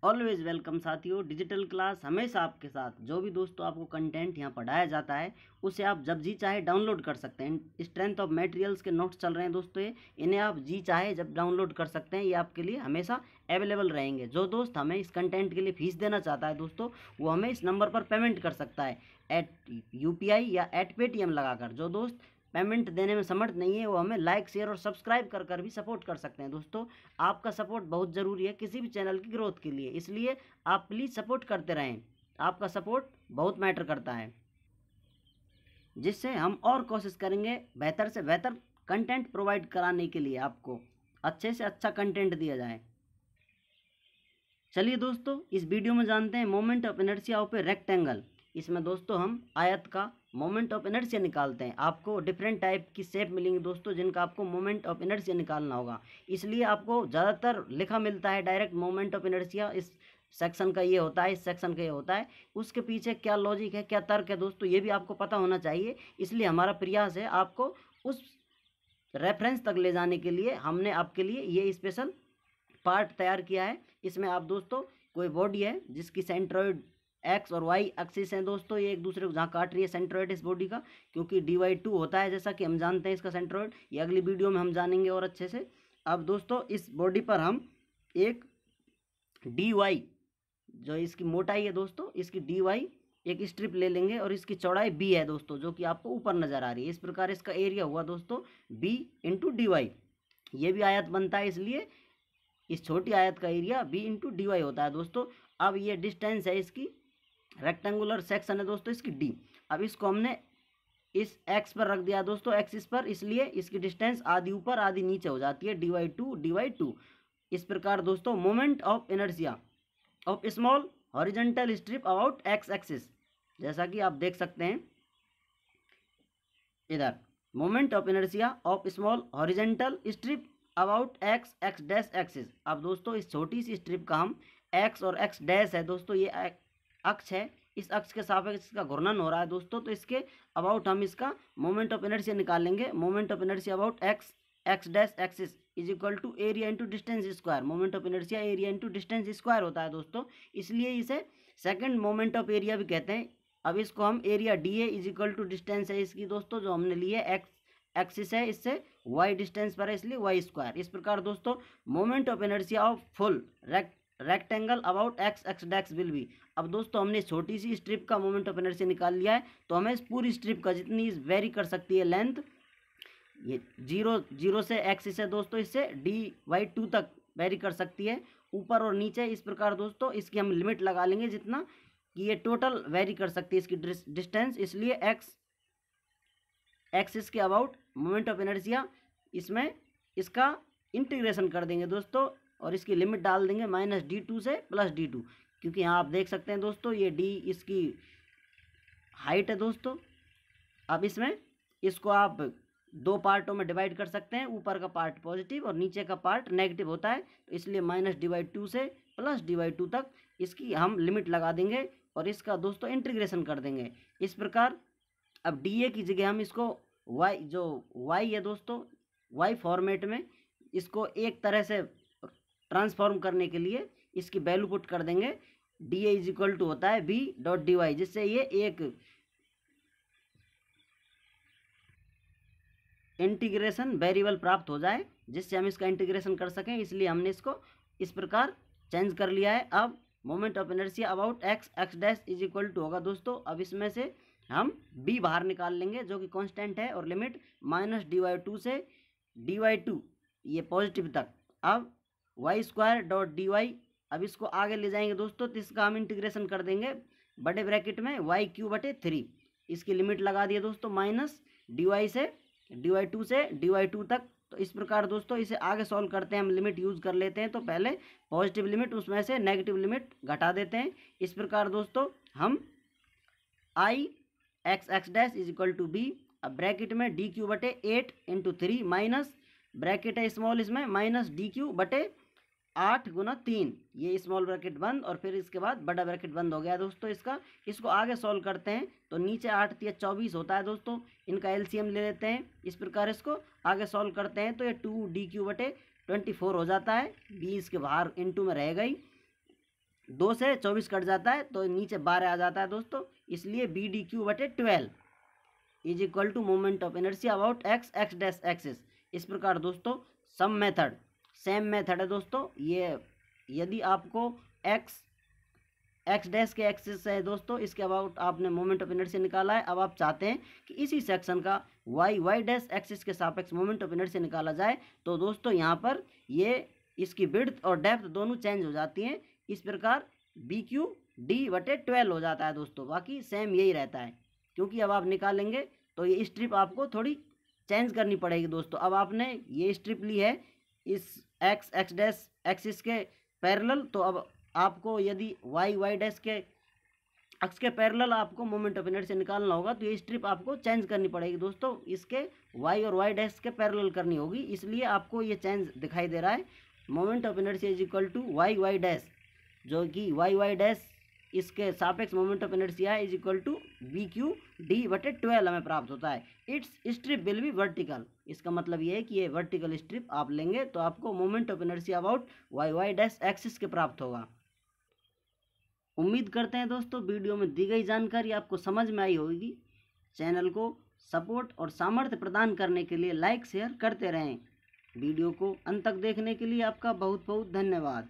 Always welcome साथियों। Digital class हमेशा आपके साथ। जो भी दोस्तों आपको कंटेंट यहाँ पढ़ाया जाता है उसे आप जब जी चाहे डाउनलोड कर सकते हैं। स्ट्रेंथ ऑफ मटेरियल्स के नोट्स चल रहे हैं दोस्तों, ये इन्हें आप जी चाहे जब डाउनलोड कर सकते हैं। ये आपके लिए हमेशा अवेलेबल रहेंगे। जो दोस्त हमें इस कंटेंट के लिए फीस देना चाहता है दोस्तों, वो हमें इस नंबर पर पेमेंट कर सकता है एट UPI या एट पेटीएम लगाकर। जो दोस्त पेमेंट देने में समर्थ नहीं है वो हमें लाइक शेयर और सब्सक्राइब कर भी सपोर्ट कर सकते हैं। दोस्तों आपका सपोर्ट बहुत ज़रूरी है किसी भी चैनल की ग्रोथ के लिए, इसलिए आप प्लीज़ सपोर्ट करते रहें। आपका सपोर्ट बहुत मैटर करता है, जिससे हम और कोशिश करेंगे बेहतर से बेहतर कंटेंट प्रोवाइड कराने के लिए, आपको अच्छे से अच्छा कंटेंट दिया जाए। चलिए दोस्तों इस वीडियो में जानते हैं moment of inertia of a rectangle. इसमें दोस्तों हम आयत का मोमेंट ऑफ इनर्शिया निकालते हैं। आपको डिफरेंट टाइप की शेप मिलेंगी दोस्तों जिनका आपको मोमेंट ऑफ इनर्शिया निकालना होगा, इसलिए आपको ज़्यादातर लिखा मिलता है डायरेक्ट मोमेंट ऑफ इनर्शिया इस सेक्शन का ये होता है, इस सेक्शन का ये होता है। उसके पीछे क्या लॉजिक है, क्या तर्क है दोस्तों, ये भी आपको पता होना चाहिए। इसलिए हमारा प्रयास है आपको उस रेफरेंस तक ले जाने के लिए हमने आपके लिए ये स्पेशल पार्ट तैयार किया है। इसमें आप दोस्तों कोई बॉडी है जिसकी सेंट्रॉइड एक्स और वाई एक्सिस हैं दोस्तों, ये एक दूसरे को जहाँ काट रही है सेंट्रॉइड इस बॉडी का, क्योंकि dy2 होता है जैसा कि हम जानते हैं इसका सेंट्रॉइड। ये अगली वीडियो में हम जानेंगे और अच्छे से। अब दोस्तों इस बॉडी पर हम एक dy जो इसकी मोटाई है दोस्तों, इसकी dy एक स्ट्रिप ले लेंगे और इसकी चौड़ाई b है दोस्तों, जो कि आपको ऊपर नजर आ रही है। इस प्रकार इसका एरिया हुआ दोस्तों b इंटू dy। ये भी आयत बनता है, इसलिए इस छोटी आयत का एरिया b इंटू dy होता है दोस्तों। अब ये डिस्टेंस है इसकी, रेक्टेंगुलर सेक्शन है दोस्तों इसकी d। अब इसको हमने इस x पर रख दिया दोस्तों, एक्सिस पर, इसलिए इसकी डिस्टेंस आधी ऊपर आधी नीचे हो जाती है, dy2 इस प्रकार दोस्तों moment of inertia of small horizontal strip about x axis, जैसा कि आप देख सकते हैं इधर, moment of inertia of small horizontal strip about x dash axis. अब दोस्तों इस छोटी सी स्ट्रिप का हम x और x डैश है दोस्तों, ये अक्ष है, इस अक्ष के सापेक्ष इसका घूर्णन हो रहा है दोस्तों, तो इसके अबाउट हम इसका मोमेंट ऑफ इनर्शिया निकालेंगे। Moment of inertia about x dash axis is equal to area into distance square. Moment of inertia area into distance square होता है दोस्तों, इसलिए इसे सेकंड मोमेंट ऑफ एरिया भी कहते हैं। अब इसको हम area dA is equal to distance है इसकी दोस्तों जो हमने ली है, x एक्सिस है, इससे y डिस्टेंस पर है इसलिए y स्क्वायर। इस प्रकार दोस्तों moment of inertia of full rectangle about x dash will be. अब दोस्तों हमने छोटी सी स्ट्रिप का मोमेंट ऑफ इनर्शिया निकाल लिया है, तो हमें इस पूरी स्ट्रिप का जितनी वेरी कर सकती है लेंथ, ये 0 से एक्सिस है दोस्तों, इससे dy2 तक वेरी कर सकती है ऊपर और नीचे। इस प्रकार दोस्तों इसकी हम लिमिट लगा लेंगे जितना कि ये टोटल वेरी कर सकती है इसकी डिस्टेंस, इसलिए x एक्सिस के अबाउट मोमेंट ऑफ इनर्शिया, इसमें इसका इंटीग्रेशन कर देंगे दोस्तों और इसकी लिमिट डाल देंगे -d2 से +d2, क्योंकि यहाँ आप देख सकते हैं दोस्तों ये d इसकी हाइट है दोस्तों। अब इसमें इसको आप दो पार्टों में डिवाइड कर सकते हैं, ऊपर का पार्ट पॉजिटिव और नीचे का पार्ट नेगेटिव होता है, तो इसलिए -dy2 से +dy2 तक इसकी हम लिमिट लगा देंगे और इसका दोस्तों इंटीग्रेशन कर देंगे इस प्रकार। अब dA की जगह हम इसको y, जो y है दोस्तों, y फॉर्मेट में इसको एक तरह से ट्रांसफॉर्म करने के लिए इसकी वैल्यू पुट कर देंगे। dA इज इक्वल टू होता है b डॉट dy, जिससे ये एक इंटीग्रेशन वेरिएबल प्राप्त हो जाए, जिससे हम इसका इंटीग्रेशन कर सकें, इसलिए हमने इसको इस प्रकार चेंज कर लिया है। अब moment of inertia about x dash is equal to होगा दोस्तों, अब इसमें से हम b बाहर निकाल लेंगे जो कि कांस्टेंट है, और लिमिट -dy2 से dy2 ये पॉजिटिव तक। अब y स्क्वायर डॉट dy, अब इसको आगे ले जाएंगे दोस्तों, तो इसका हम इंटीग्रेशन कर देंगे बड़े ब्रैकेट में y3/3, इसकी लिमिट लगा दिए दोस्तों -dy से dy2 से dy2 तक। तो इस प्रकार दोस्तों इसे आगे सॉल्व करते हैं, हम लिमिट यूज़ कर लेते हैं, तो पहले पॉजिटिव लिमिट उसमें से नेगेटिव लिमिट घटा देते हैं। इस प्रकार दोस्तों हम i x dash is equal to b, अब ब्रैकेट में dq/8 इंटू 3 माइनस ब्रैकेट है स्मॉल, इसमें -dq/8 गुना 3, ये स्मॉल ब्रैकेट बंद और फिर इसके बाद बड़ा ब्रैकेट बंद हो गया दोस्तों इसका। इसको आगे सॉल्व करते हैं तो नीचे 8 × 24 होता है दोस्तों, इनका एलसीएम ले लेते हैं। इस प्रकार इसको आगे सॉल्व करते हैं तो ये 2dq/24 हो जाता है, 20 के बाहर इंटू में रहेगा ही, 2 से 24 कट जाता है तो नीचे 12 आ जाता है दोस्तों, इसलिए BdQ/12 is equal to moment of inertia about x dash axis. इस प्रकार दोस्तों सेम मेथड है दोस्तों ये। यदि आपको x डैश के एक्सिस है दोस्तों, इसके अबाउट आपने मोमेंट ऑफ इनर्शिया निकाला है, अब आप चाहते हैं कि इसी सेक्शन का y डैश एक्सिस के सापेक्ष मोमेंट ऑफ इनर्शिया निकाला जाए, तो दोस्तों यहाँ पर ये इसकी विड्थ और डेप्थ दोनों चेंज हो जाती हैं। इस प्रकार BQ/D/12 हो जाता है दोस्तों, बाकी सेम यही रहता है। क्योंकि अब आप निकालेंगे तो ये स्ट्रिप आपको थोड़ी चेंज करनी पड़ेगी दोस्तों। अब आपने ये स्ट्रिप ली है इस x डैश एक्सिस के पैरेलल, तो अब आपको यदि y डैश के अक्ष के पैरेलल आपको मोमेंट ऑफ इनर्शिया निकालना होगा, तो ये स्ट्रिप आपको चेंज करनी पड़ेगी दोस्तों, इसके y और y डैश के पैरेलल करनी होगी, इसलिए आपको ये चेंज दिखाई दे रहा है। Moment of inertia is equal to y dash, जो कि y डैश इसके सापेक्ष मोमेंट ऑफ इनर्शिया है, इज इक्वल टू BQ/D/12 हमें प्राप्त होता है। Its strip will be vertical. इसका मतलब ये है कि ये वर्टिकल स्ट्रिप आप लेंगे तो आपको moment of inertia about y dash axis के प्राप्त होगा। उम्मीद करते हैं दोस्तों वीडियो में दी गई जानकारी आपको समझ में आई होगी। चैनल को सपोर्ट और सामर्थ्य प्रदान करने के लिए लाइक शेयर करते रहें। वीडियो को अंत तक देखने के लिए आपका बहुत बहुत धन्यवाद।